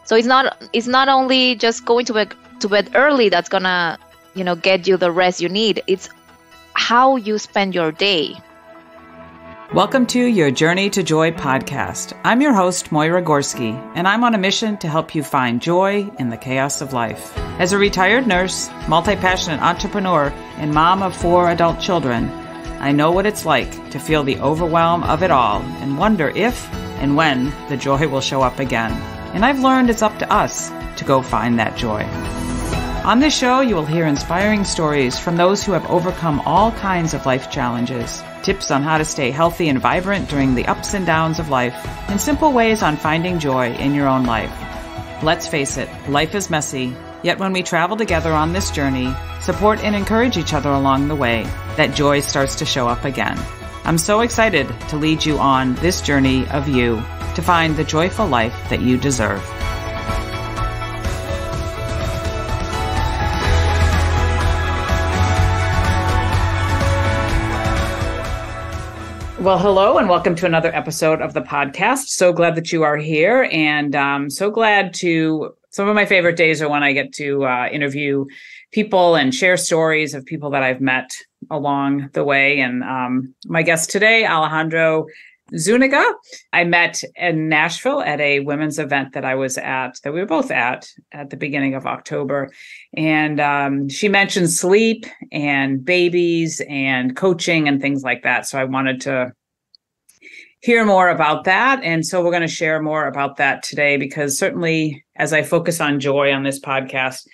So it's not only just going to bed early that's gonna, get you the rest you need. It's how you spend your day. Welcome to Your Journey to Joy podcast. I'm your host, Moyra Gorski, and I'm on a mission to help you find joy in the chaos of life. As a retired nurse, multi-passionate entrepreneur, and mom of 4 adult children, I know what it's like to feel the overwhelm of it all and wonder if and when the joy will show up again. And I've learned it's up to us to go find that joy. On this show, you will hear inspiring stories from those who have overcome all kinds of life challenges, tips on how to stay healthy and vibrant during the ups and downs of life, and simple ways on finding joy in your own life. Let's face it, life is messy, yet when we travel together on this journey, support and encourage each other along the way, that joy starts to show up again. I'm so excited to lead you on this journey of you to find the joyful life that you deserve. Well, hello and welcome to another episode of the podcast. So glad that you are here, and so glad to, some of my favorite days are when I get to interview people and share stories of people that I've met along the way. And my guest today, Alejandra Zuniga, I met in Nashville at a women's event that we were both at the beginning of October. And she mentioned sleep and babies and coaching and things like that. So I wanted to hear more about that. And so we're going to share more about that today, because certainly as I focus on joy on this podcast,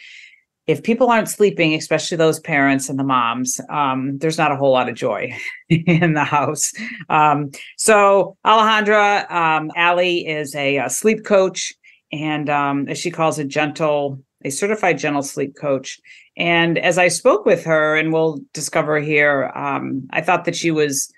if people aren't sleeping, especially those parents and the moms, there's not a whole lot of joy in the house. So Alejandra, Allie is a sleep coach, and as she calls a certified gentle sleep coach. And as I spoke with her, and we'll discover here, I thought that she was,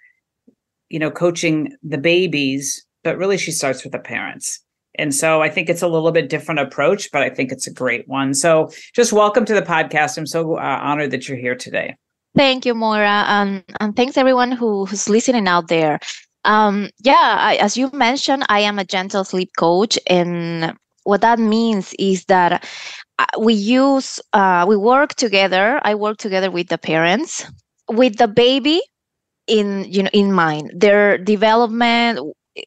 coaching the babies, but really she starts with the parents. And so I think it's a little bit different approach, but I think it's a great one. So just welcome to the podcast. I'm so honored that you're here today. Thank you, Moira. And thanks everyone who's listening out there. As you mentioned, I am a gentle sleep coach. And what that means is that we work together. I work together with the parents, with the baby in mind, their development,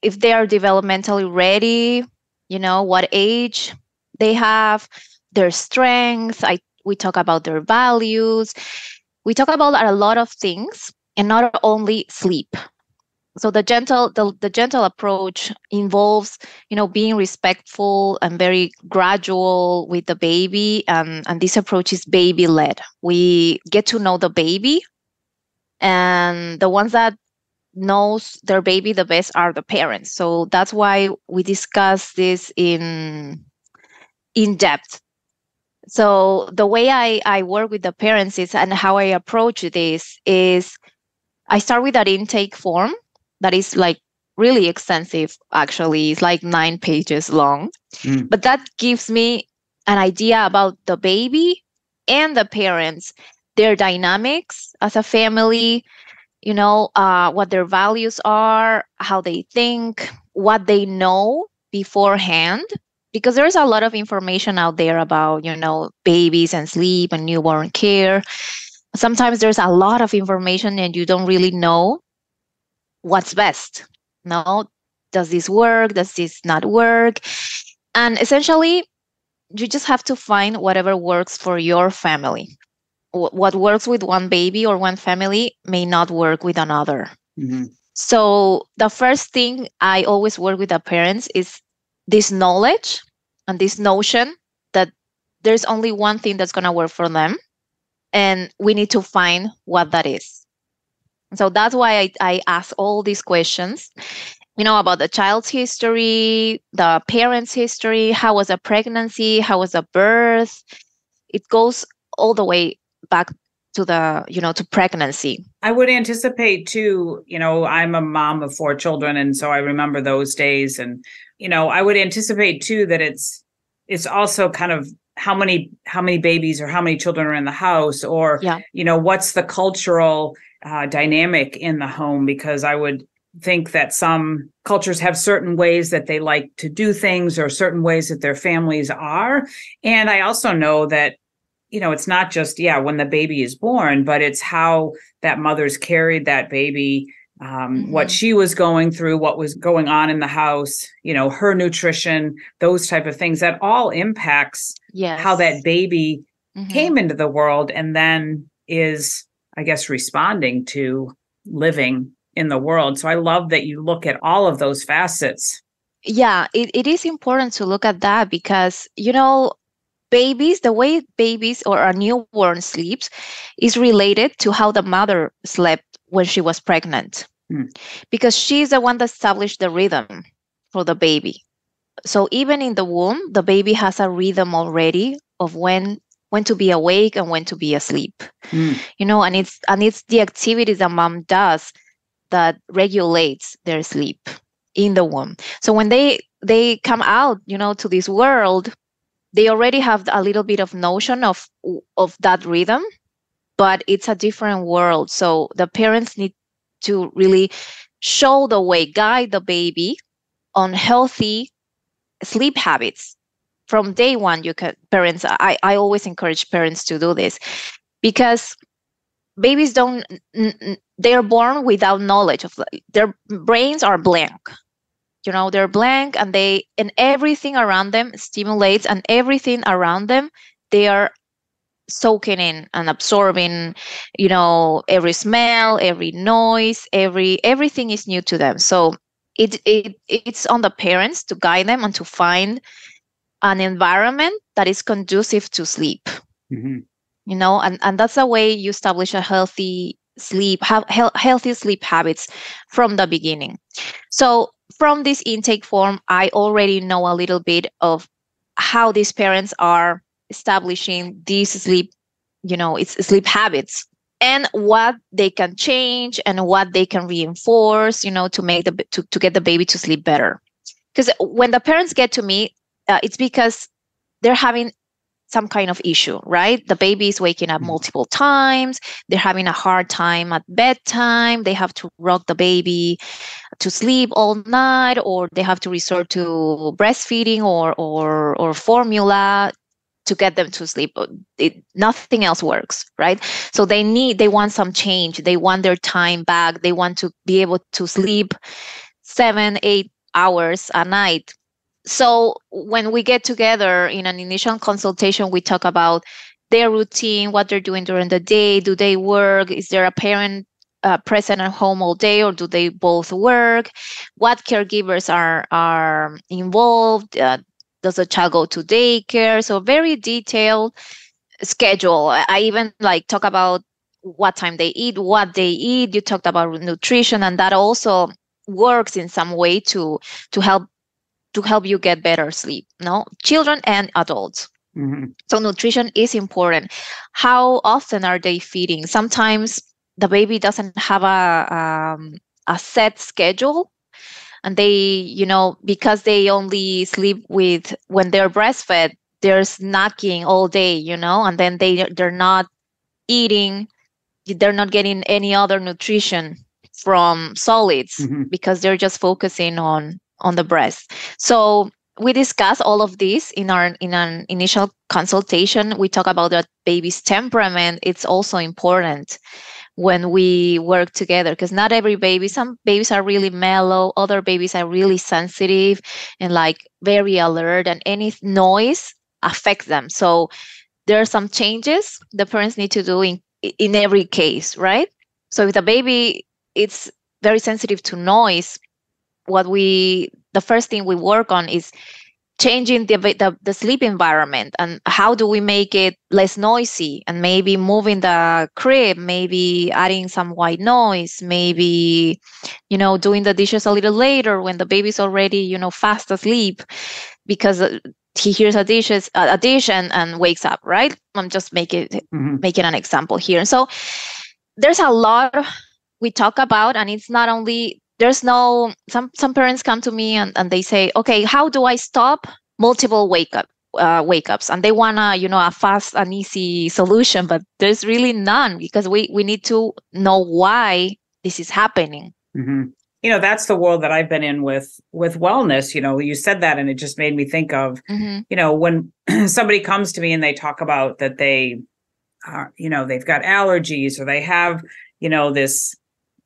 if they are developmentally ready, what age they have, their strengths. We talk about their values. We talk about a lot of things, and not only sleep. So the gentle approach involves, being respectful and very gradual with the baby. And this approach is baby-led. We get to know the baby, and the ones that knows their baby the best are the parents. So that's why we discuss this in depth. So the way I work with the parents and how I approach this is I start with that intake form that is like really extensive. Actually, it's like 9 pages long, but that gives me an idea about the baby and the parents, their dynamics as a family, what their values are, how they think, what they know beforehand, because there's a lot of information out there about, babies and sleep and newborn care. Sometimes there's a lot of information and you don't really know what's best. No, does this work? Does this not work? And essentially, you just have to find whatever works for your family. What works with one baby or one family may not work with another. Mm-hmm. So the first thing I always work with the parents is this knowledge and this notion that there's only one thing that's going to work for them, and we need to find what that is. So that's why I ask all these questions, about the child's history, the parent's history, how was a pregnancy, how was a birth. It goes all the way back to the, to pregnancy. I would anticipate too, I'm a mom of 4 children. And so I remember those days. And, I would anticipate too that it's also kind of how many babies or how many children are in the house, or, what's the cultural dynamic in the home, because I would think that some cultures have certain ways that they like to do things or certain ways that their families are. And I also know that, it's not just, when the baby is born, but it's how that mother's carried that baby, what she was going through, what was going on in the house, her nutrition, those type of things, that all impacts how that baby came into the world and then is, I guess, responding to living in the world. So I love that you look at all of those facets. Yeah, it is important to look at that because, babies, the way babies or a newborn sleeps is related to how the mother slept when she was pregnant. Because she's the one that established the rhythm for the baby. So even in the womb, the baby has a rhythm already of when to be awake and when to be asleep. And it's the activities that mom does that regulates their sleep in the womb. So when they come out, to this world, they already have a little bit of notion of that rhythm, but it's a different world. So the parents need to really show the way, guide the baby on healthy sleep habits from day one. Parents, I always encourage parents to do this because babies they're born without knowledge of, their brains are blank. They're blank, and everything around them stimulates, and everything around them they are soaking in and absorbing, every smell, every noise, everything is new to them. So it's on the parents to guide them and to find an environment that is conducive to sleep. And that's the way you establish a healthy sleep, healthy sleep habits from the beginning. So from this intake form, I already know a little bit of how these parents are establishing these sleep, sleep habits, and what they can change and what they can reinforce, to make to get the baby to sleep better. Because when the parents get to me, it's because they're having some kind of issue, right? The baby is waking up multiple times. They're having a hard time at bedtime. They have to rock the baby to sleep all night, or they have to resort to breastfeeding or formula to get them to sleep. Nothing else works, right? So they want some change. They want their time back. They want to be able to sleep 7-8 hours a night. So when we get together in an initial consultation, we talk about their routine, what they're doing during the day. Do they work? Is there a parent present at home all day, or do they both work? What caregivers are involved? Does the child go to daycare? So very detailed schedule. I even talk about what time they eat, what they eat. You talked about nutrition, and that also works in some way to help you get better sleep. Children and adults. So nutrition is important. How often are they feeding? Sometimes the baby doesn't have a set schedule, and they, because they only sleep when they're breastfed, they're snacking all day, and then they're not eating, they're not getting any other nutrition from solids because they're just focusing on the breast. So we discuss all of this in an initial consultation. We talk about the baby's temperament. It's also important when we work together, because not every baby, some babies are really mellow, other babies are really sensitive and very alert, and any noise affects them. So there are some changes the parents need to do in every case, right? So if the baby it's very sensitive to noise, the first thing we work on is changing the sleep environment, and how do we make it less noisy, and maybe moving the crib, maybe adding some white noise, maybe doing the dishes a little later when the baby's already fast asleep, because he hears a dish and wakes up, right? I'm just making an example here. So there's a lot we talk about, and it's not only some parents come to me and they say, okay, how do I stop multiple wake ups? And they want a fast and easy solution, but there's really none, because we need to know why this is happening. that's the world that I've been in with wellness. You said that, and it just made me think of, when somebody comes to me and they talk about that they are, they've got allergies, or they have, this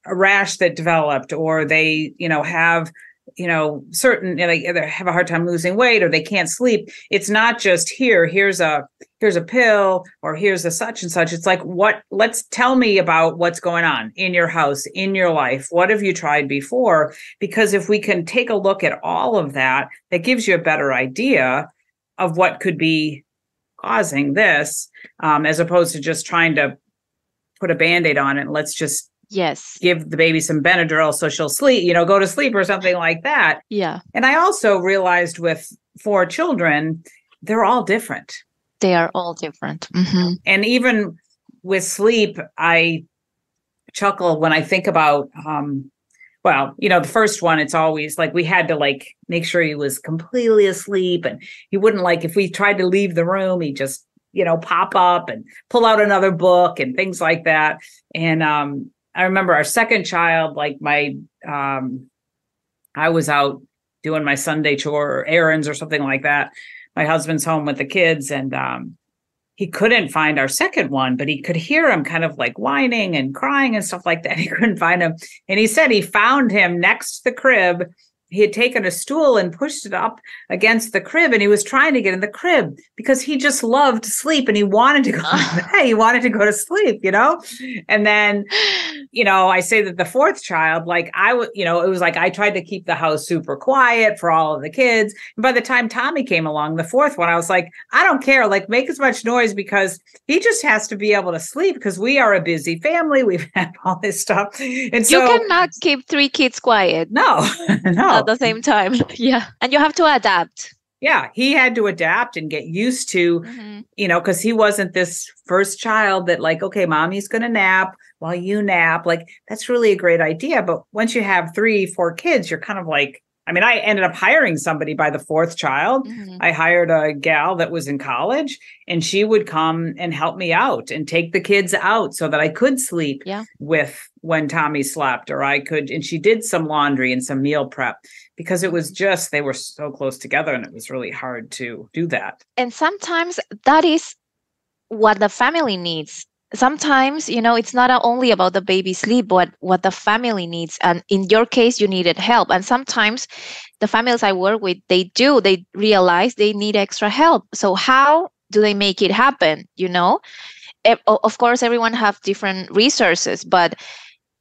a rash that developed, or they, have, certain, they either have a hard time losing weight or they can't sleep. It's not just here's a pill, or here's a such and such. It's like, let's tell me about what's going on in your house, in your life. What have you tried before? Because if we can take a look at all of that, that gives you a better idea of what could be causing this, as opposed to just trying to put a Band-Aid on it. Let's just give the baby some Benadryl so she'll sleep, go to sleep or something like that. Yeah. And I also realized with 4 children, they're all different. They are all different. Mm-hmm. And even with sleep, I chuckle when I think about, the first one, it's always like we had to make sure he was completely asleep, and he wouldn't, if we tried to leave the room, he'd just, pop up and pull out another book and things like that. And I remember our second child, I was out doing my Sunday chore or errands or something like that. My husband's home with the kids, and he couldn't find our second one, but he could hear him kind of whining and crying and stuff like that. He couldn't find him. And he said he found him next to the crib. He had taken a stool and pushed it up against the crib, and he was trying to get in the crib because he just loved sleep and he wanted to go to bed. He wanted to go to sleep, And then, I say that the fourth child, it was I tried to keep the house super quiet for all of the kids. And by the time Tommy came along, the fourth one, I was like, I don't care, make as much noise, because he just has to be able to sleep, because we are a busy family. We've had all this stuff. And so you cannot keep 3 kids quiet. No. At the same time. Yeah. And you have to adapt. Yeah. He had to adapt and get used to, because he wasn't this first child that okay, mommy's going to nap while you nap. That's really a great idea. But once you have 3, 4 kids, you're kind of I ended up hiring somebody by the fourth child. I hired a gal that was in college, and she would come and help me out and take the kids out so that I could sleep with when Tommy slept, and she did some laundry and some meal prep, because it was just, they were so close together, and it was really hard to do that. And sometimes that is what the family needs. Sometimes, it's not only about the baby sleep, but what the family needs. And in your case, you needed help. And sometimes the families I work with, they realize they need extra help. So how do they make it happen? Of course, everyone have different resources, but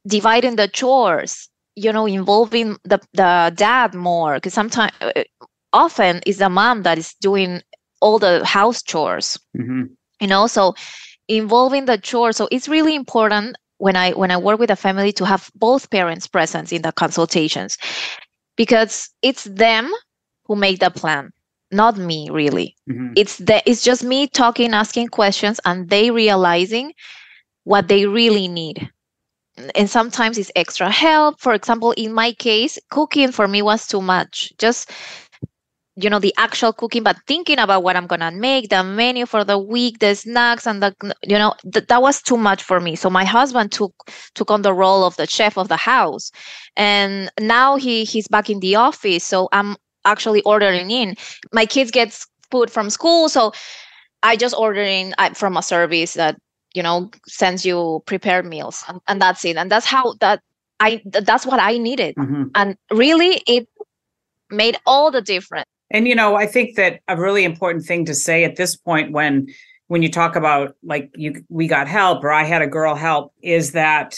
dividing the chores, involving the dad more, because sometimes, often is the mom that is doing all the house chores, so involving the chores. So it's really important when I work with a family to have both parents present in the consultations, because it's them who make the plan, not me, really. It's just me talking, asking questions, and they realizing what they really need. And sometimes it's extra help. For example, in my case, cooking for me was too much. Just the actual cooking, but thinking about what I'm going to make, the menu for the week, the snacks, and that was too much for me. So my husband took on the role of the chef of the house. And now he's back in the office. So I'm actually ordering in. My kids get food from school. So I just order in from a service that, sends you prepared meals, and that's it. And that's what I needed. And really it made all the difference. And, I think that a really important thing to say at this point, when you talk about we got help, or I had a girl help, is that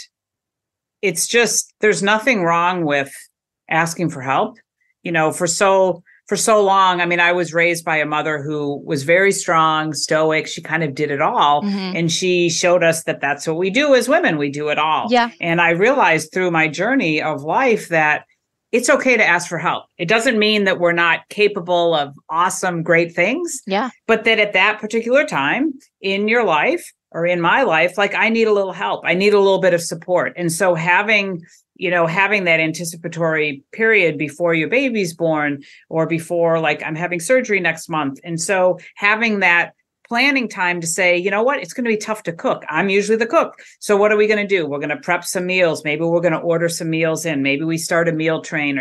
it's just, there's nothing wrong with asking for help, for so long. I was raised by a mother who was very strong, stoic. She kind of did it all. And she showed us that that's what we do as women. We do it all. Yeah. And I realized through my journey of life that it's okay to ask for help. It doesn't mean that we're not capable of awesome, great things. Yeah. But that at that particular time in your life, or in my life, I need a little help. I need a little bit of support. And so having that anticipatory period before your baby's born, or before I'm having surgery next month. And so having that planning time to say, you know what, it's going to be tough to cook. I'm usually the cook. So what are we going to do? We're going to prep some meals. Maybe we're going to order some meals in. Maybe we start a meal train.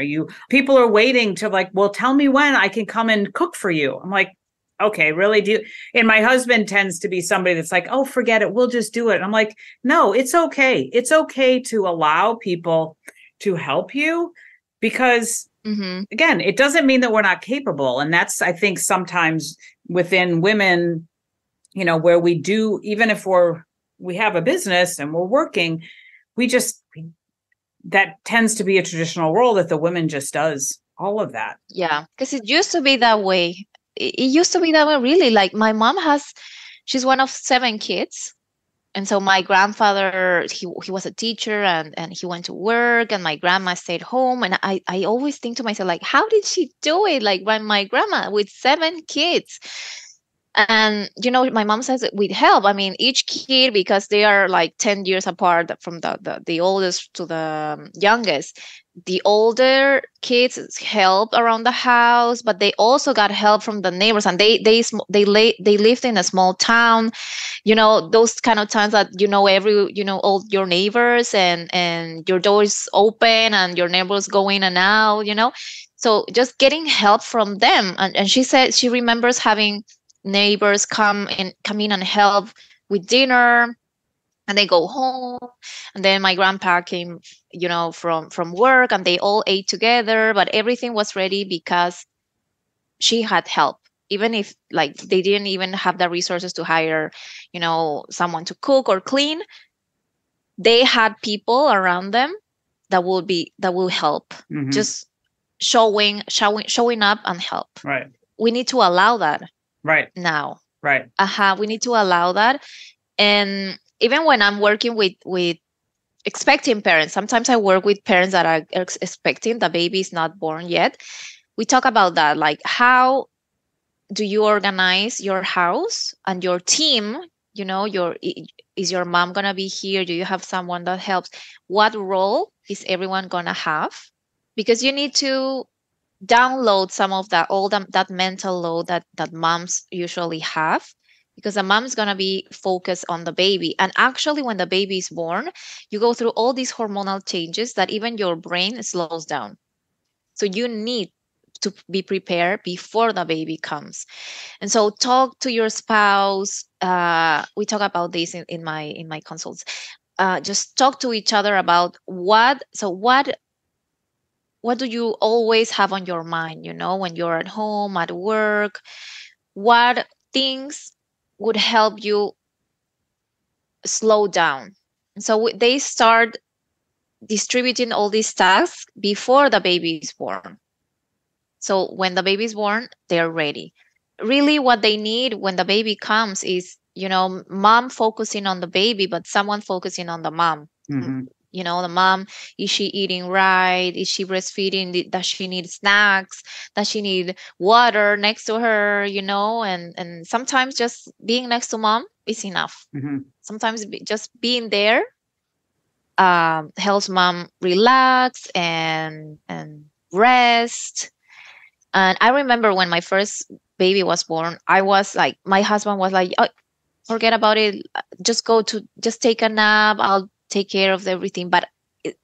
People are waiting to like, well, tell me when I can come and cook for you. I'm like, okay, really? And my husband tends to be somebody that's like, oh, forget it. We'll just do it. And I'm like, no, it's okay. It's okay to allow people to help you because again, it doesn't mean that we're not capable. And that's, I think, sometimes within women, where we do, even if we have a business and we're working, that tends to be a traditional role that the women just does all of that. Yeah, because it used to be that way. It used to be that way, really. Like my mom she's one of 7 kids. And so my grandfather, he was a teacher and he went to work and my grandma stayed home. And I always think to myself, like, how did she do it? Like my grandma with 7 kids. And, my mom says with help. I mean, each kid, because they are like 10 years apart from the oldest to the youngest, the older kids help around the house, but they also got help from the neighbors. And they lived in a small town, those kind of towns that, all your neighbors and your door is open and your neighbors go in and out, So just getting help from them. And she said she remembers having neighbors come in and help with dinner, and they go home, and then my grandpa came from work, and they all ate together, but everything was ready because she had help, even if like they didn't even have the resources to hire someone to cook or clean. They had people around them that will help, just showing up and help. Right. We need to allow that. Right. Now. Right. We need to allow that. And even when I'm working with expecting parents, sometimes I work with parents that are expecting the baby is not born yet. We talk about that, like how do you organize your house and your team? Is your mom gonna be here? Do you have someone that helps? What role is everyone gonna have? Because you need to download some of that mental load that moms usually have, because the mom's going to be focused on the baby. And actually, when the baby is born, you go through all these hormonal changes that even your brain slows down. So you need to be prepared before the baby comes. And so talk to your spouse. We talk about this in my consults. Just talk to each other about what do you always have on your mind, when you're at home, at work? What things would help you slow down? And so they start distributing all these tasks before the baby is born. So when the baby is born, they're ready. Really, what they need when the baby comes is, mom focusing on the baby, but someone focusing on the mom. The mom, is she eating right? Is she breastfeeding? Does she need snacks? Does she need water next to her? And sometimes just being next to mom is enough. Sometimes just being there helps mom relax and rest. And I remember when my first baby was born, I was like, my husband was like, oh, forget about it. Just take a nap. I'll take care of everything. But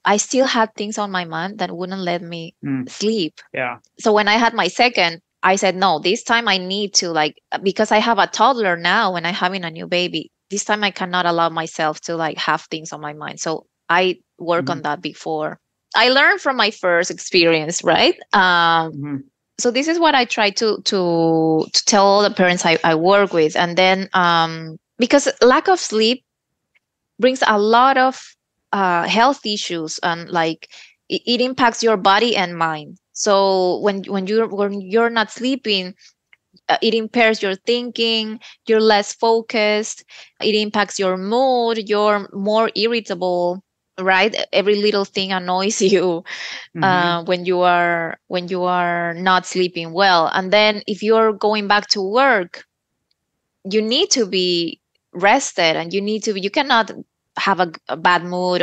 I still had things on my mind that wouldn't let me sleep. Yeah. So when I had my second, I said, no, this time I need to, because I have a toddler now when I'm having a new baby, this time I cannot allow myself to have things on my mind. So I work on that before. I learned from my first experience, right? So this is what I try to tell all the parents I work with. And then because lack of sleep brings a lot of health issues, and it impacts your body and mind. So when you're not sleeping, it impairs your thinking, you're less focused, it impacts your mood, you're more irritable, right? Every little thing annoys you when you are not sleeping well. And then if you're going back to work, you need to be rested, and you cannot have a bad mood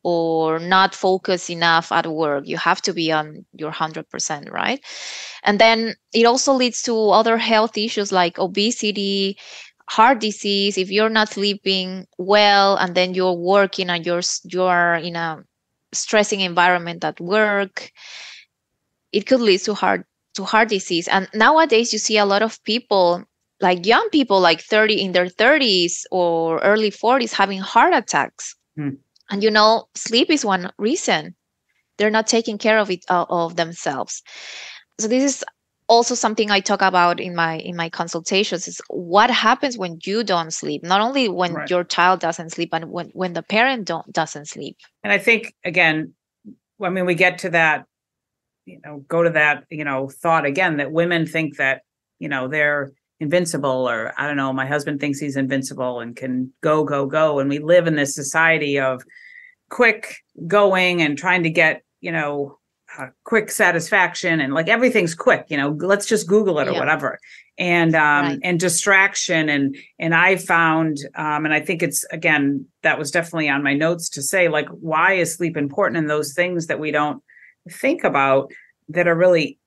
or not focus enough at work. You have to be on your 100%, right? And then it also leads to other health issues like obesity, heart disease, if you're not sleeping well, and then you're working and you're in a stressing environment at work, it could lead to heart disease. And nowadays you see a lot of people, like young people, like 30 in their 30s or early 40s, having heart attacks. And sleep is one reason. They're not taking care of it, of themselves. So this is also something I talk about in my consultations, is what happens when you don't sleep, not only when your child doesn't sleep, but when the parent doesn't sleep. And I think, again, I mean, we get to that, go to that, thought again, that women think that, they're invincible, or I don't know, my husband thinks he's invincible and can go. And we live in this society of quick going and trying to get, quick satisfaction, and like everything's quick, let's just Google it or whatever. And and distraction. And I found, and I think it's, again, that was definitely on my notes to say, like, why is sleep important? And those things that we don't think about that are really,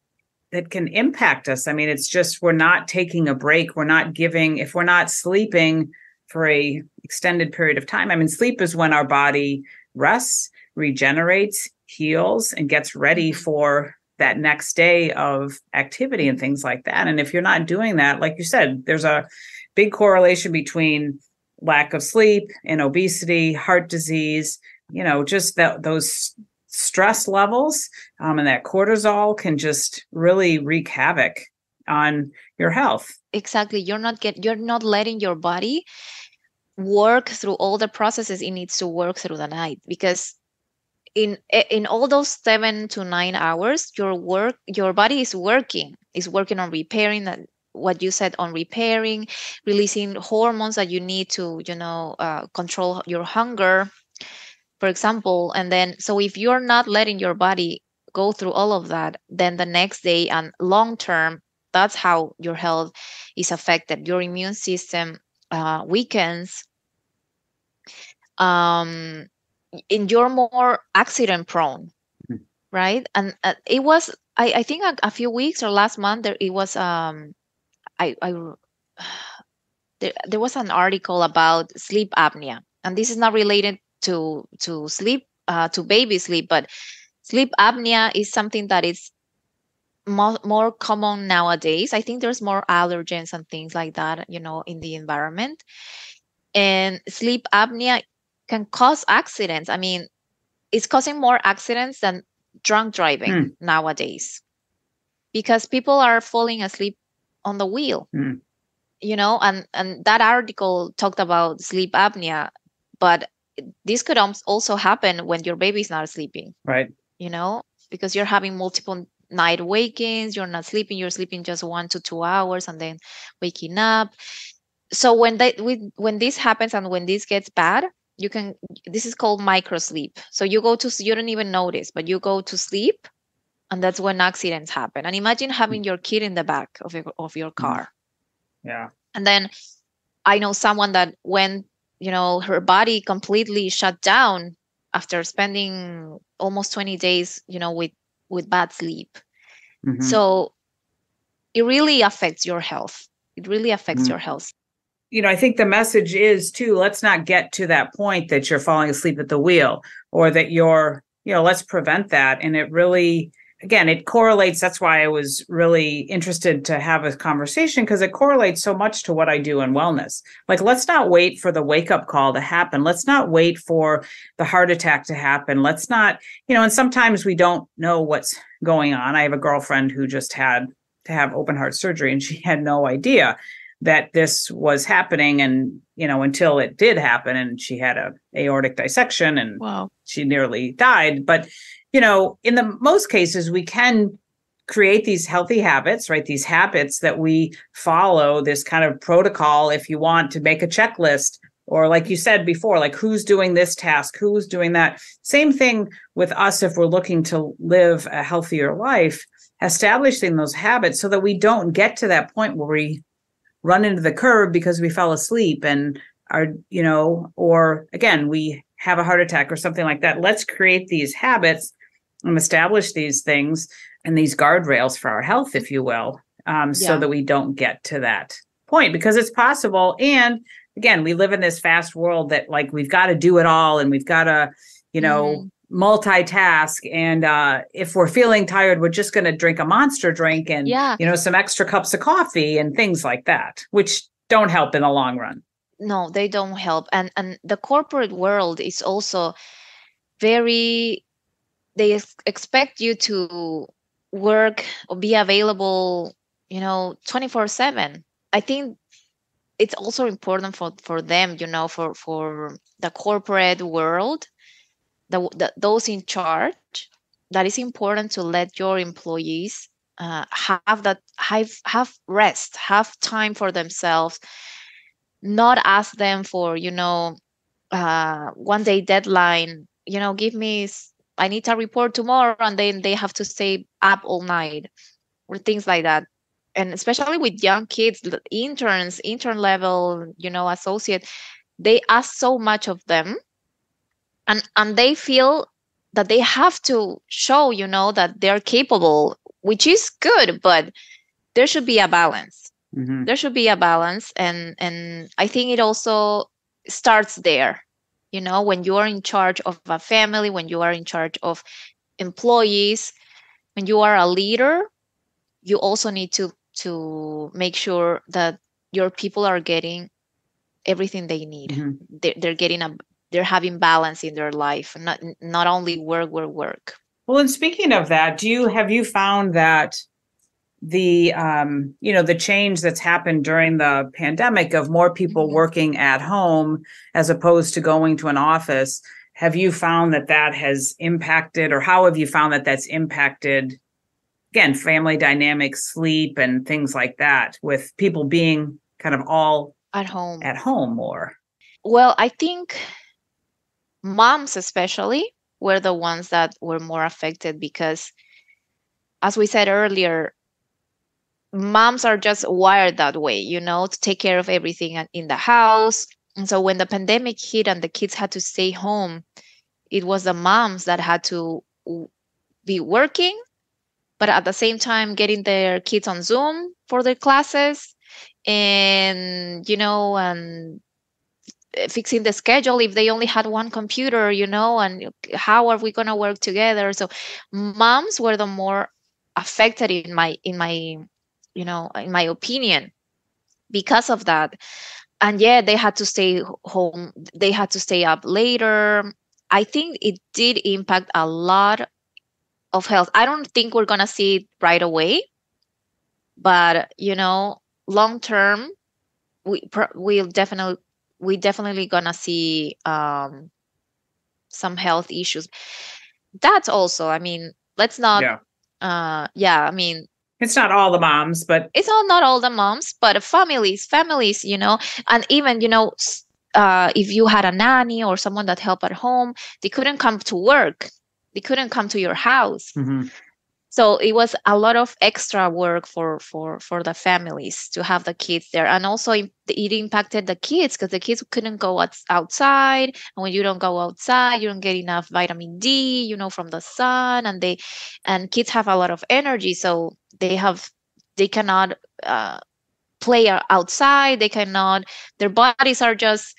that can impact us. I mean, it's just, we're not taking a break. We're not giving, if we're not sleeping for a extended period of time. I mean, sleep is when our body rests, regenerates, heals, and gets ready for that next day of activity and things like that. And if you're not doing that, like you said, there's a big correlation between lack of sleep and obesity, heart disease, just those stress levels, and that cortisol can just really wreak havoc on your health. Exactly. You're not letting your body work through all the processes it needs to work through the night, because in all those 7 to 9 hours, your body is working on repairing what you said, on repairing, releasing hormones that you need to control your hunger, for example. And then, so if you're not letting your body go through all of that, then the next day and long term, that's how your health is affected. Your immune system weakens, and you're more accident prone, right? And it was, I think a few weeks or last month, it was there was an article about sleep apnea, and this is not related to sleep, to baby sleep, but sleep apnea is something that is more common nowadays. I think there's more allergens and things like that, in the environment, and sleep apnea can cause accidents. I mean, it's causing more accidents than drunk driving nowadays, because people are falling asleep on the wheel, and that article talked about sleep apnea, but this could also happen when your baby's not sleeping, right? Because you're having multiple night wakings, you're not sleeping, you're sleeping just 1 to 2 hours and then waking up. So when this happens and when this gets bad, this is called micro sleep. So you don't even notice, but you go to sleep, and that's when accidents happen. And imagine having your kid in the back of your car. Yeah. And then I know someone that when, her body completely shut down after spending almost 20 days, with bad sleep. So it really affects your health. It really affects your health. I think the message is too, let's not get to that point that you're falling asleep at the wheel, or that you're, let's prevent that. And it really, again, it correlates. That's why I was really interested to have a conversation, because it correlates so much to what I do in wellness. Like, let's not wait for the wake-up call to happen. Let's not wait for the heart attack to happen. Let's not, and sometimes we don't know what's going on. I have a girlfriend who just had to have open heart surgery, and she had no idea that this was happening, and until it did happen, and she had a aortic dissection, and she nearly died. But in the most cases, we can create these healthy habits, right? These habits that we follow, this kind of protocol, if you want to make a checklist, or like you said before, like who's doing this task, who's doing that. Same thing with us if we're looking to live a healthier life, establishing those habits so that we don't get to that point where we run into the curb because we fell asleep and or again, we have a heart attack or something like that. Let's create these habits and establish these things and these guardrails for our health, if you will, so that we don't get to that point, because it's possible. And again, we live in this fast world that like we've got to do it all, and we've got to, multitask. And if we're feeling tired, we're just going to drink a Monster drink and, some extra cups of coffee and things like that, which don't help in the long run. No, they don't help. And the corporate world is also they expect you to work or be available, 24/7. I think it's also important for them, for the corporate world, those in charge, that is important to let your employees have rest, have time for themselves, not ask them for, 1 day deadline, I need a report tomorrow, and then they have to stay up all night or things like that. And especially with young kids, intern level, associate, they ask so much of them, and they feel that they have to show, that they're capable, which is good, but there should be a balance. Mm-hmm. There should be a balance. And I think it also starts there, when you are in charge of a family, when you are in charge of employees, when you are a leader, you also need to make sure that your people are getting everything they need. Mm-hmm. They're having balance in their life, not only work. Well, and speaking of that, have you found that the the change that's happened during the pandemic of more people working at home as opposed to going to an office, have you found that has impacted, or how have you found that that's impacted, again, family dynamics, sleep, and things like that, with people being kind of all at home more? Well, I think moms especially were the ones that were more affected, because, as we said earlier, moms are just wired that way, to take care of everything in the house. And so when the pandemic hit and the kids had to stay home, it was the moms that had to be working, but at the same time getting their kids on Zoom for their classes, and, and fixing the schedule if they only had one computer, and how are we going to work together? So moms were the more affected in my opinion, because of that. And they had to stay home. They had to stay up later. I think it did impact a lot of health. I don't think we're going to see it right away, but, long term, we definitely going to see some health issues. That's also, let's not, it's not all the moms, but it's not all the moms, but families, and even, if you had a nanny or someone that helped at home, they couldn't come to work. They couldn't come to your house. Mm-hmm. So it was a lot of extra work for the families to have the kids there. And also it impacted the kids, because the kids couldn't go outside. And when you don't go outside, you don't get enough vitamin D, from the sun. And kids have a lot of energy. So they cannot play outside. Their bodies are just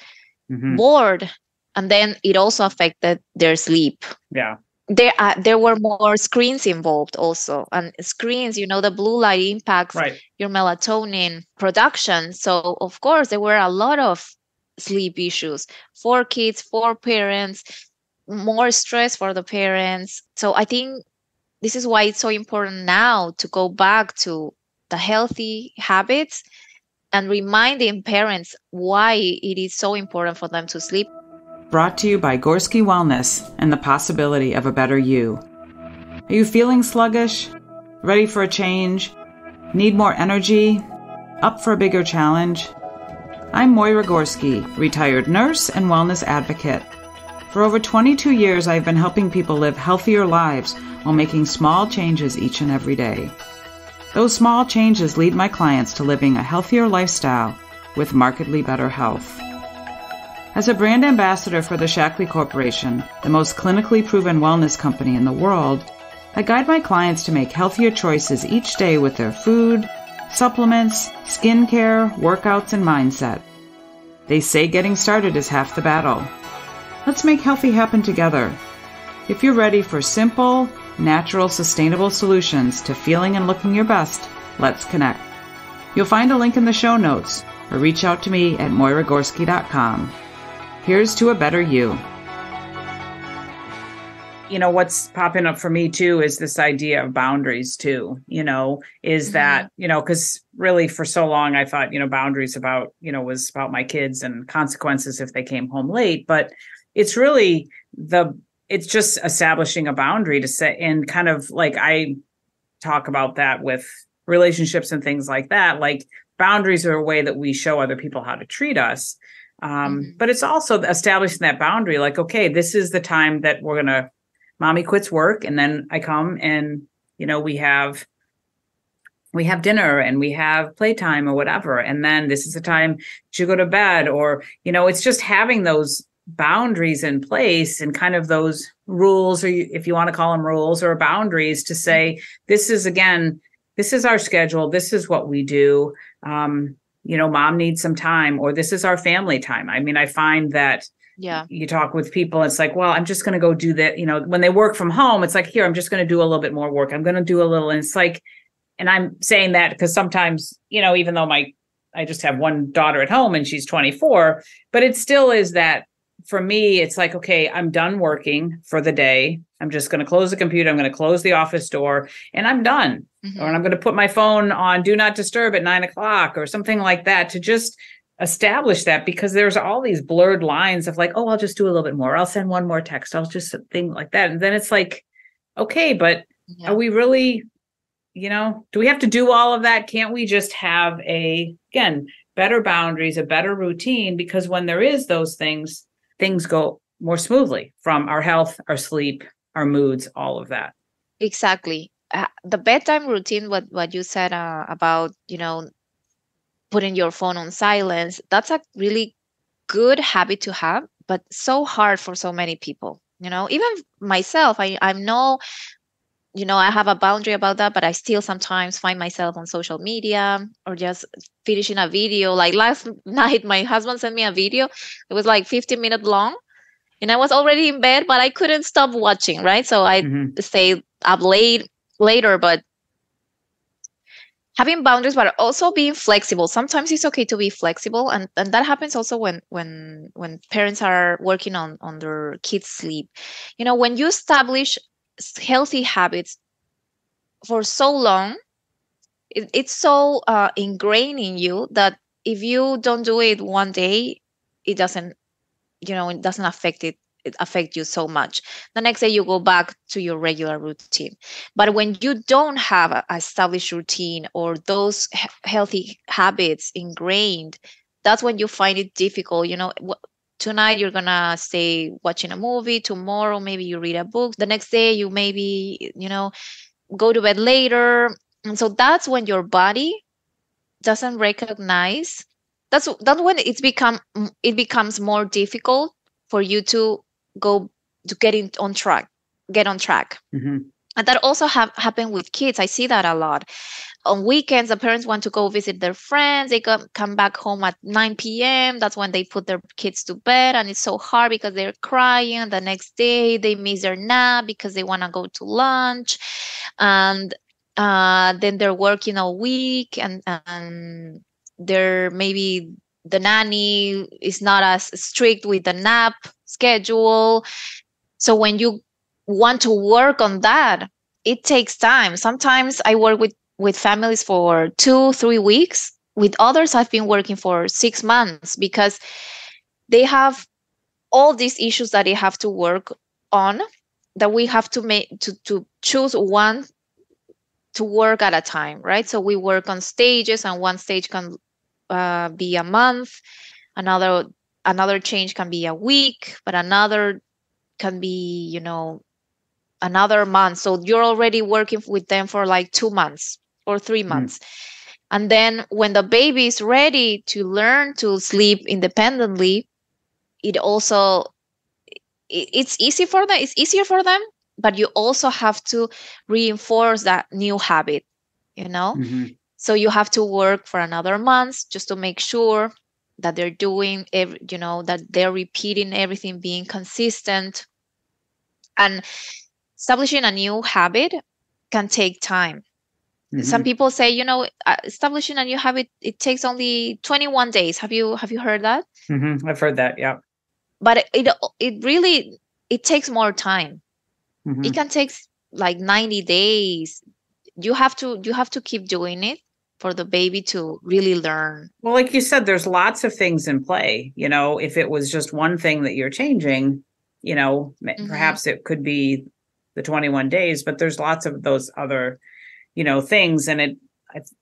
bored. And then it also affected their sleep. Yeah. There were more screens involved also, and screens, the blue light impacts your melatonin production. So of course there were a lot of sleep issues for kids, for parents, more stress for the parents. So I think this is why it's so important now to go back to the healthy habits and reminding parents why it is so important for them to sleep. Brought to you by Gorski Wellness and the possibility of a better you. Are you feeling sluggish? Ready for a change? Need more energy? Up for a bigger challenge? I'm Moyra Gorski, retired nurse and wellness advocate. For over 22 years, I've been helping people live healthier lives while making small changes each and every day. Those small changes lead my clients to living a healthier lifestyle with markedly better health. As a brand ambassador for the Shaklee Corporation, the most clinically proven wellness company in the world, I guide my clients to make healthier choices each day with their food, supplements, skincare, workouts, and mindset. They say getting started is half the battle. Let's make healthy happen together. If you're ready for simple, natural, sustainable solutions to feeling and looking your best, let's connect. You'll find a link in the show notes or reach out to me at moyragorski.com. Here's to a better you. What's popping up for me too is this idea of boundaries too, is that, because really for so long I thought, boundaries was about my kids and consequences if they came home late. But it's really it's just establishing a boundary to set, and kind of like I talk about that with relationships and things like that. Like boundaries are a way that we show other people how to treat us. But it's also establishing that boundary, like, okay, this is the time that mommy quits work, and then I come and, we have dinner and we have playtime or whatever. And then this is the time to go to bed, or, it's just having those boundaries in place and kind of those rules, or if you want to call them rules or boundaries, to say, this is our schedule. This is what we do. Mom needs some time, or this is our family time. I mean, I find that you talk with people, it's like, well, I'm just going to go do that. When they work from home, it's like, here, I'm just going to do a little bit more work. I'm going to do a little. And it's like, and I'm saying that because sometimes, even though I just have one daughter at home and she's 24, but it still is that for me, it's like, okay, I'm done working for the day. I'm just going to close the computer. I'm going to close the office door and I'm done. Or I'm going to put my phone on do not disturb at 9:00 or something like that, to just establish that, because there's all these blurred lines of like, oh, I'll just do a little bit more. I'll send one more text. I'll just thing like that. And then it's like, okay, but are we really, do we have to do all of that? Can't we just have better boundaries, a better routine? Because when there is those things go more smoothly, from our health, our sleep, our moods, all of that. Exactly. The bedtime routine, what you said about, putting your phone on silence, that's a really good habit to have, but so hard for so many people. Even myself, I know, I have a boundary about that, but I still sometimes find myself on social media or just finishing a video. Like last night, my husband sent me a video. It was like 15 minutes long, and I was already in bed, but I couldn't stop watching, right? So I stayed up later, but having boundaries, but also being flexible. Sometimes it's okay to be flexible, and that happens also when parents are working on their kids' sleep. When you establish healthy habits for so long, it's so ingrained in you that if you don't do it one day, it doesn't affect you so much. The next day you go back to your regular routine. But when you don't have a established routine or those healthy habits ingrained, that's when you find it difficult. Tonight you're gonna stay watching a movie, tomorrow maybe you read a book, the next day you maybe go to bed later. And so that's when your body doesn't recognize. That's when it becomes more difficult for you to get on track. And that also happened with kids. I see that a lot. On weekends, the parents want to go visit their friends. They come back home at 9 p.m. That's when they put their kids to bed. And it's so hard because they're crying. The next day, they miss their nap because they want to go to lunch. And then they're working all week. And they're maybe the nanny is not as strict with the nap schedule. So when you want to work on that, it takes time. Sometimes I work with families for 2-3 weeks. With others, I've been working for 6 months because they have all these issues that they have to work on, that we have to to choose one to work at a time, right? So we work on stages, and one stage can be a month, another change can be a week, but another can be another month. So you're already working with them for like 2 months or 3 months. And then when the baby is ready to learn to sleep independently, it's easier for them, but you also have to reinforce that new habit, So you have to work for another month just to make sure that they're doing that they're repeating everything, being consistent. And establishing a new habit can take time. Some people say, establishing a new habit, it takes only 21 days. Have you heard that? I've heard that. Yeah. But it really, it takes more time. It can take like 90 days. You have to keep doing it for the baby to really learn. Well, like you said, there's lots of things in play. If it was just one thing that you're changing, perhaps it could be the 21 days, but there's lots of those other, things. And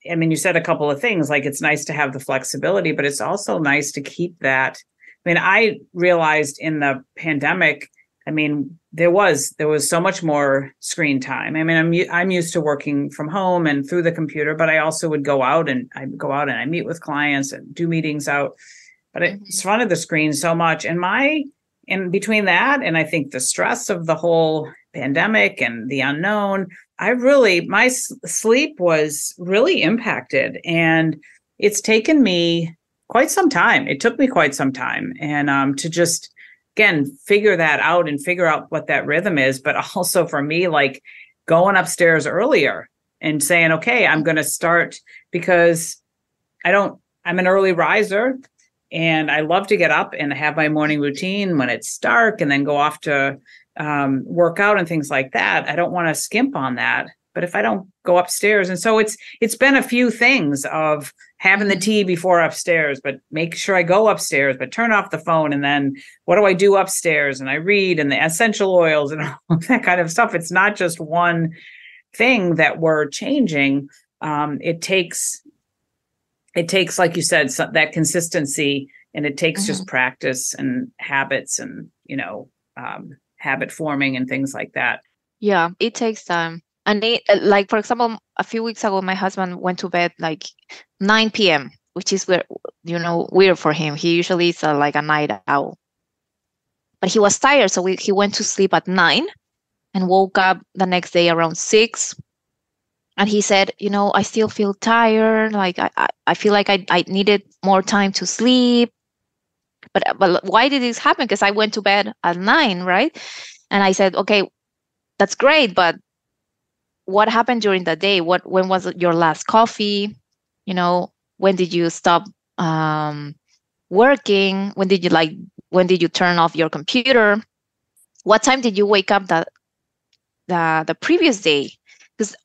I mean, you said a couple of things, like it's nice to have the flexibility, but it's also nice to keep that. I mean, I realized in the pandemic, I mean, there was so much more screen time. I mean, I'm used to working from home and through the computer, but I also would go out and I meet with clients and do meetings out, but it's front of the screen so much. And between that, and I think the stress of the whole pandemic and the unknown, my sleep was really impacted, and it's taken me quite some time. It took me quite some time, and to just, again, figure that out and figure out what that rhythm is. But also for me, like going upstairs earlier and saying, okay, I'm going to start, because I'm an early riser and I love to get up and have my morning routine when it's dark and then go off to work out and things like that. I don't want to skimp on that. But if I don't go upstairs, and so it's been a few things of having the tea before upstairs, but make sure I go upstairs, but turn off the phone. And then what do I do upstairs? And I read, and the essential oils and all that kind of stuff. It's not just one thing that we're changing. It takes, like you said, that consistency, and it takes just practice and habits and, habit forming and things like that. Yeah, it takes time. And like, for example, a few weeks ago, my husband went to bed like 9 p.m., which is weird for him. He usually is like a night owl. But he was tired, so he went to sleep at 9 and woke up the next day around 6. And he said, I still feel tired. Like I feel like I needed more time to sleep. But why did this happen? Because I went to bed at 9, right? And I said, okay, that's great, but what happened during the day? When was your last coffee? When did you stop working? When did you turn off your computer? What time did you wake up the previous day? Because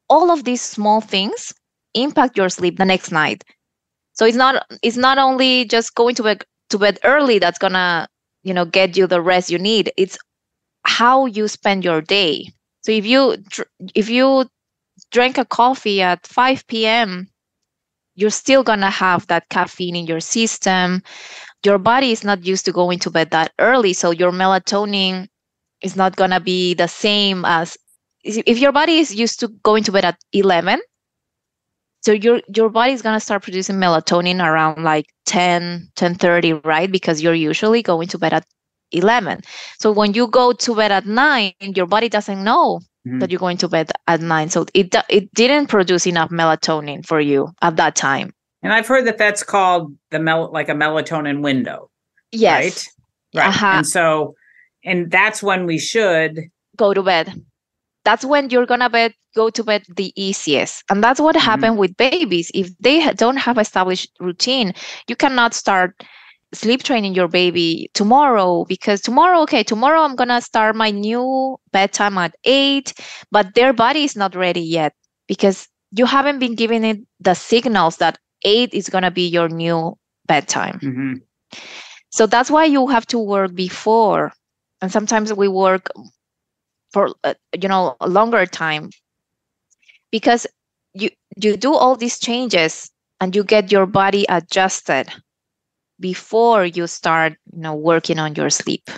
all of these small things impact your sleep the next night. So it's not only just going to bed early that's gonna get you the rest you need. It's how you spend your day. So if you drank a coffee at 5 p.m., you're still gonna have that caffeine in your system. Your body is not used to going to bed that early, so your melatonin is not gonna be the same as if your body is used to going to bed at 11. So your body is gonna start producing melatonin around like 10:30, right? Because you're usually going to bed at 11. So when you go to bed at 9, your body doesn't know that you're going to bed at 9. So it didn't produce enough melatonin for you at that time. And I've heard that that's called like a melatonin window. Yes. Right. And that's when we should go to bed. That's when you're gonna go to bed the easiest. And that's what happened with babies. If they don't have established routine, you cannot start sleep training your baby tomorrow, because tomorrow I'm gonna start my new bedtime at 8, but their body is not ready yet because you haven't been giving it the signals that 8 is gonna be your new bedtime. So that's why you have to work before, and sometimes we work for a longer time, because you do all these changes and you get your body adjusted before you start working on your sleep.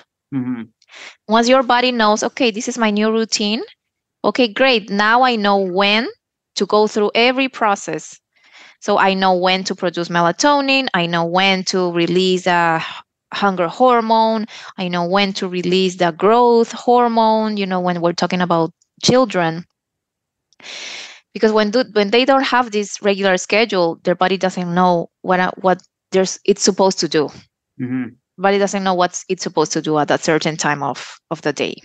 Once your body knows, okay, this is my new routine, okay, great, now I know when to go through every process. So I know when to produce melatonin, I know when to release a hunger hormone, I know when to release the growth hormone, when we're talking about children. because when they don't have this regular schedule, their body doesn't know what it's supposed to do. Mm-hmm. Body doesn't know what it's supposed to do at a certain time of the day.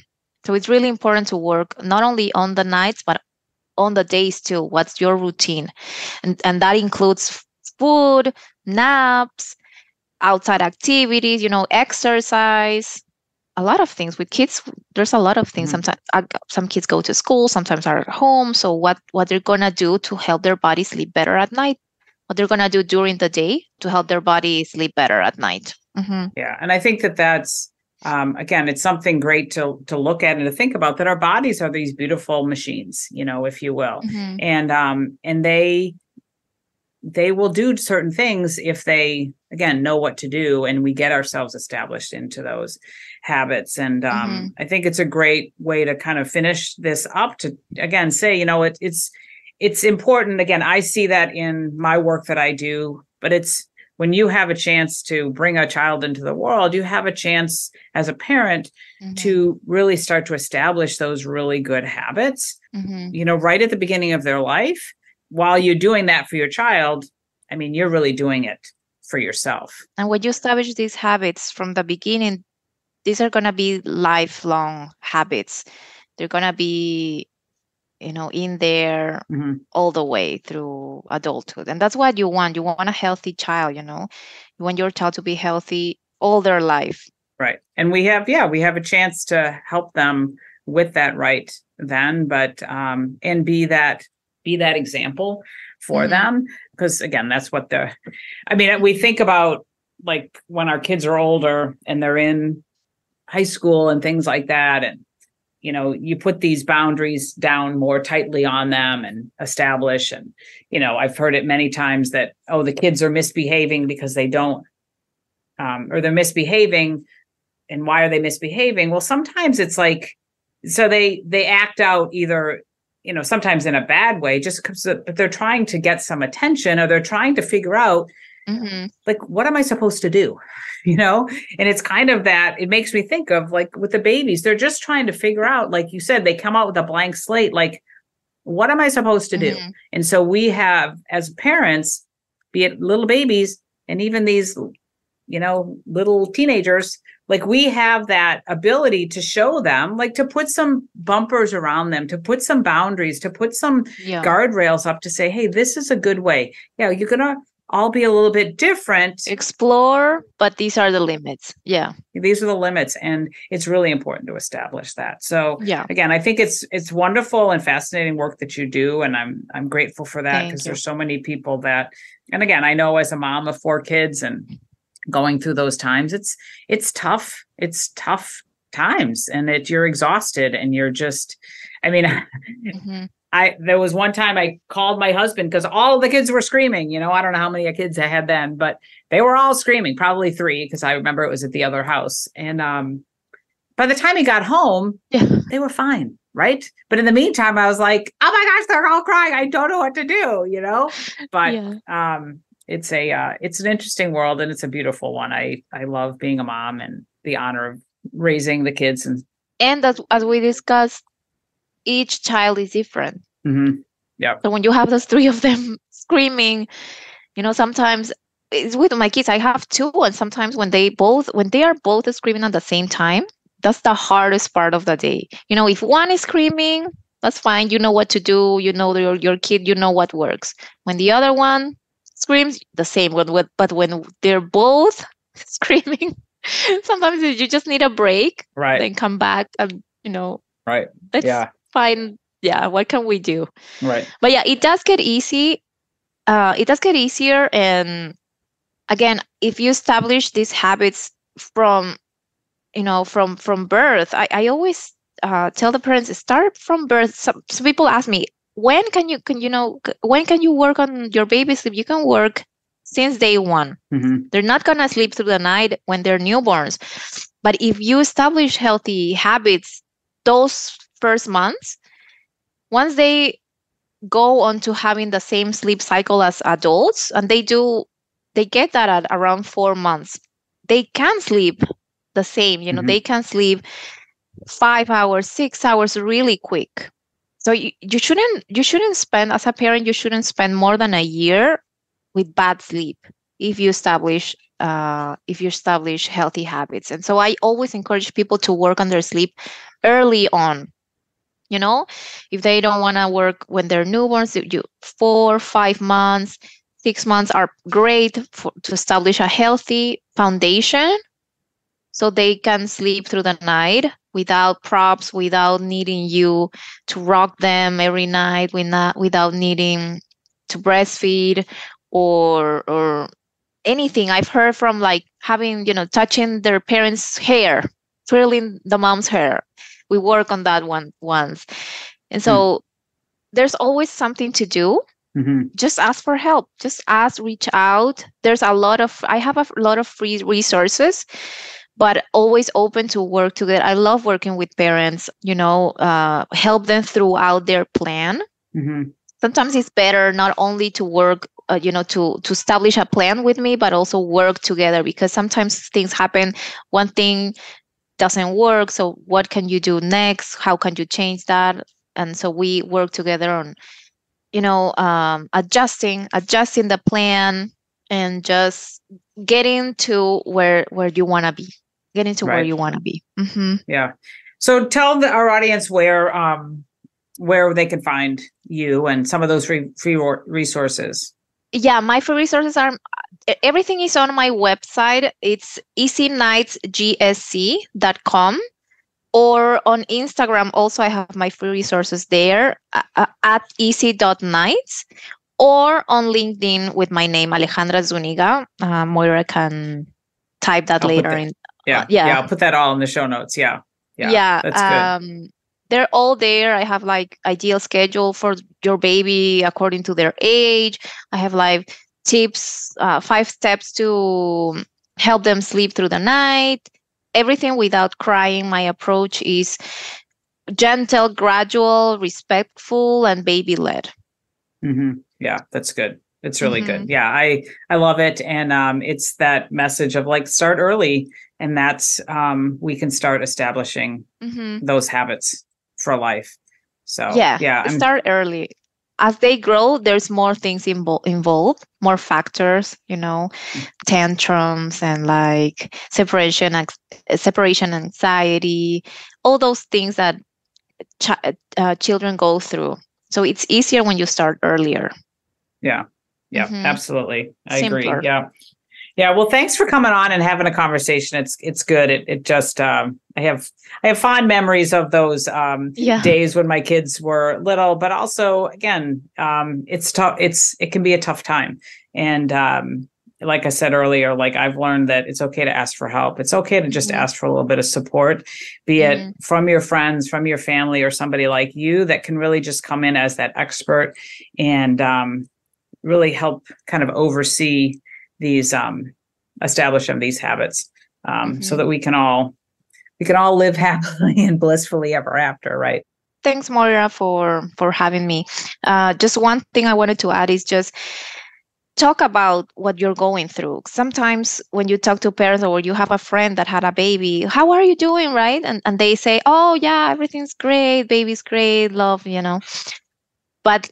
So it's really important to work not only on the nights but on the days too. What's your routine? And that includes food, naps, outside activities, exercise, a lot of things. With kids, there's a lot of things. Mm-hmm. Sometimes some kids go to school, sometimes are at home. So what they're gonna do to help their body sleep better at night, what they're gonna do during the day to help their body sleep better at night. Mm-hmm. Yeah. And I think that's, again, it's something great to look at and to think about, that our bodies are these beautiful machines, if you will. Mm-hmm. And they will do certain things if they, again, know what to do, and we get ourselves established into those habits. And Mm-hmm. I think it's a great way to kind of finish this up, to, again, say, it's important. Again, I see that in my work that I do, but it's when you have a chance to bring a child into the world, you have a chance as a parent Mm-hmm. to really start to establish those really good habits, Mm-hmm. right at the beginning of their life. While you're doing that for your child, I mean, you're really doing it for yourself. And when you establish these habits from the beginning, these are going to be lifelong habits. They're going to be, in there Mm-hmm. all the way through adulthood. And that's what you want. You want a healthy child, You want your child to be healthy all their life. Right. And we have a chance to help them with that right then, but and be that example for Mm-hmm. them. Because again, that's what we think about, like when our kids are older and they're in high school and things like that. And, you put these boundaries down more tightly on them and establish. And, I've heard it many times that, the kids are misbehaving because they don't, or they're misbehaving. And why are they misbehaving? Well, sometimes it's like, so they act out either, sometimes in a bad way, just because, but they're trying to get some attention, or they're trying to figure out, Mm-hmm. like, what am I supposed to do? And it's kind of that, it makes me think of, like, with the babies, they're just trying to figure out, like you said, they come out with a blank slate, like, what am I supposed to do? Mm-hmm. And so we have, as parents, be it little babies and even these, little teenagers, like, we have that ability to show them, like, to put some bumpers around them, to put some boundaries, to put some guardrails up, to say, hey, this is a good way. Yeah, you're going to all be a little bit different. Explore, but these are the limits. Yeah. These are the limits. And it's really important to establish that. So again, I think it's wonderful and fascinating work that you do. And I'm grateful for that, because there's so many people that, and again, I know as a mom of 4 kids and going through those times, it's tough. It's tough times, and you're exhausted, and you're just, Mm-hmm. There was one time I called my husband because all the kids were screaming. I don't know how many kids I had then, but they were all screaming, probably 3, because I remember it was at the other house. And by the time he got home, they were fine. Right. But in the meantime, I was like, oh my gosh, they're all crying. I don't know what to do, but it's an interesting world, and it's a beautiful one. I love being a mom and the honor of raising the kids. And as we discussed, each child is different. Mm-hmm. Yeah. So when you have those 3 of them screaming, sometimes it's with my kids. I have 2, and sometimes when they are both screaming at the same time, that's the hardest part of the day. If one is screaming, that's fine. You know what to do. Your kid. You know what works. When the other one screams, the same. But when they're both screaming, sometimes you just need a break, right? Then come back and right. Let's find what can we do, right? But it does get easy. It does get easier, and again, if you establish these habits from birth, I always tell the parents, start from birth. Some people ask me, when can you work on your baby sleep? You can work since day 1. Mm-hmm. They're not gonna sleep through the night when they're newborns, but if you establish healthy habits those first months, once they go on to having the same sleep cycle as adults, and they get that at around 4 months, they can sleep the same. Mm-hmm. They can sleep 5 hours, 6 hours really quick. So you shouldn't spend, as a parent, you shouldn't spend more than a year with bad sleep if you establish healthy habits. And so I always encourage people to work on their sleep early on. You know, if they don't want to work when they're newborns, you 4, 5 months, 6 months are great to establish a healthy foundation so they can sleep through the night without props, without needing you to rock them every night, without needing to breastfeed or anything. I've heard from like having, touching their parents' hair, twirling the mom's hair. We work on that one once. And so there's always something to do. Just ask for help. Just ask, reach out. I have a lot of free resources, but always open to work together. I love working with parents, help them throughout their plan. Sometimes it's better not only to work, to establish a plan with me, but also work together, because sometimes things happen. One thing doesn't work. So what can you do next? How can you change that? And so we work together on, adjusting the plan and just getting to where you want to be, where you want to be. Yeah. So tell our audience where they can find you and some of those free resources. Yeah, my free resources are, everything is on my website. It's easynightsgsc.com, or on Instagram. Also, I have my free resources there at easy.nights, or on LinkedIn with my name, Alejandra Zuniga. Moyra can type that later in. Yeah. I'll put that all in the show notes. Yeah. That's good. They're all there. I have like ideal schedule for your baby according to their age. I have like tips, 5 steps to help them sleep through the night. Everything without crying. My approach is gentle, gradual, respectful, and baby-led. Yeah, that's good. It's really good. Yeah, I love it. And it's that message of like, start early, and that's we can start establishing those habits for life. So start early. As they grow, there's more things involved, more factors, tantrums and like separation anxiety, all those things that children go through. So it's easier when you start earlier. Yeah, absolutely. I agree. Simpler. Yeah. Well, thanks for coming on and having a conversation. It's good. It just I have fond memories of those days when my kids were little, but also again, it's tough. It can be a tough time. And like I said earlier, like I've learned that it's okay to ask for help. It's okay to just ask for a little bit of support, be it from your friends, from your family, or somebody like you that can really just come in as that expert and really help kind of oversee these establish these habits so that we can all live happily and blissfully ever after, right? Thanks, Moira, for having me. Just one thing I wanted to add is just talk about what you're going through. Sometimes when you talk to parents or you have a friend that had a baby, how are you doing, right? And they say, oh yeah, everything's great, baby's great, love, But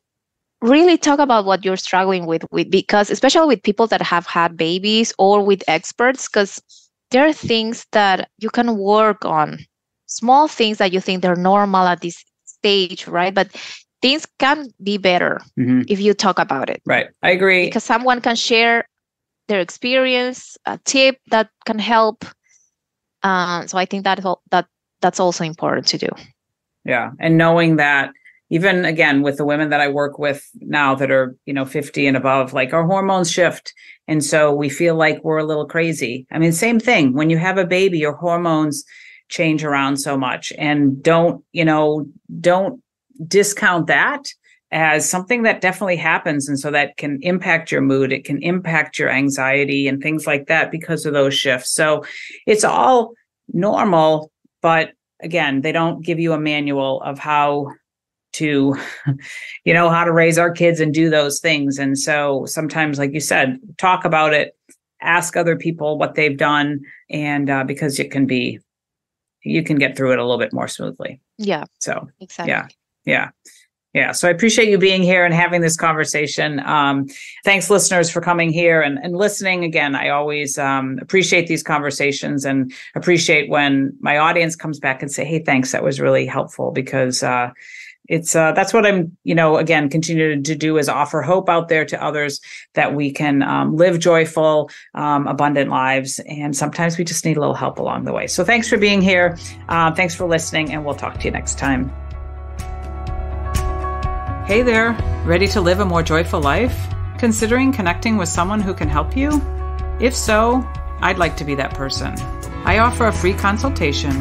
really talk about what you're struggling with, because especially with people that have had babies or with experts, because there are things that you can work on, small things that you think they're normal at this stage, right? But things can be better if you talk about it. Right. I agree. Because someone can share their experience, a tip that can help. So I think that's also important to do. Yeah. And knowing that even again, with the women that I work with now that are, 50 and above, like our hormones shift. And so we feel like we're a little crazy. I mean, same thing. When you have a baby, your hormones change around so much, and don't discount that as something that definitely happens. And so that can impact your mood. It can impact your anxiety and things like that because of those shifts. So it's all normal, but again, they don't give you a manual of how to, how to raise our kids and do those things. And so sometimes, like you said, talk about it, ask other people what they've done. And because you can get through it a little bit more smoothly. Yeah. So, exactly. Yeah. Yeah. So I appreciate you being here and having this conversation. Thanks, listeners, for coming here and listening. Again, I always appreciate these conversations and appreciate when my audience comes back and say, hey, thanks, that was really helpful, because it's that's what I'm, again, continue to do, is offer hope out there to others that we can live joyful, abundant lives. And sometimes we just need a little help along the way. So thanks for being here. Thanks for listening, and we'll talk to you next time. Hey there, ready to live a more joyful life? Considering connecting with someone who can help you? If so, I'd like to be that person. I offer a free consultation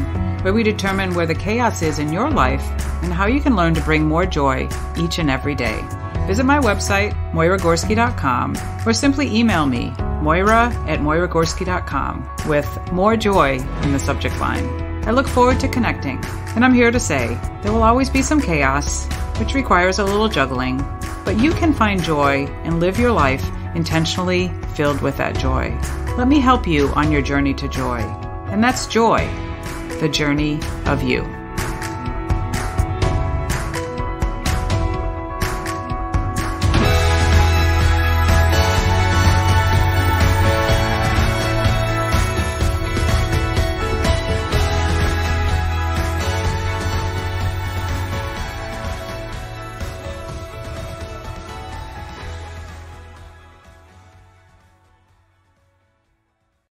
where we determine where the chaos is in your life and how you can learn to bring more joy each and every day. Visit my website, MoyraGorski.com, or simply email me, Moyra@MoyraGorski.com, with more joy in the subject line. I look forward to connecting, and I'm here to say there will always be some chaos, which requires a little juggling, but you can find joy and live your life intentionally filled with that joy. Let me help you on your journey to joy. And that's joy, the journey of you.